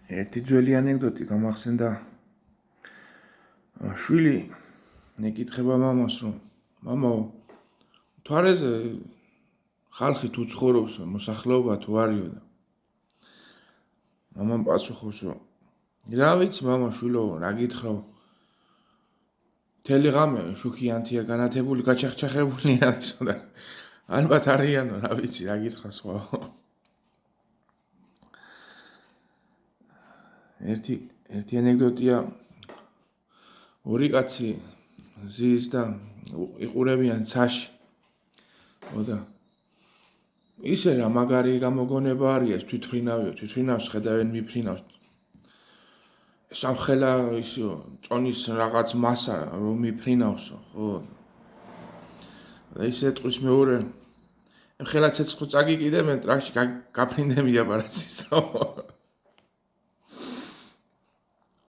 ერთი ძველი ანეკდოტი გამახსენდა. შვილი ეკითხება მამას, რომ მამაო, მთვარეზე ხალხი თუ ცხოვრობს, მოსახლეობა თუ არიო და მამამ პასუხობს, რომ რა ვიცი მამა შვილო, რა გითხრა, მთელი ღამე შუქიანთია განათებული, გაჩახჩახებული არისო და ალბათ არიანო, რა ვიცი, რა გითხრა სხვა. ერთი ანეკდოტია, ორი კაცი ზის და იყურებიან ცაში. და ისე რა მაგარი გამოგონება არის, თვითფრინავიო, თვითფრინავს ხედავენ მიფრინავს. სამხელა ისო, წონის რაღაც მასა რომ მიფრინავსო, ხო? და ისე ეტყვის მეორე, ხელა ცეცხლო წაგიკიდე, მე ტრაქში გაფრინდები აბარაცისო.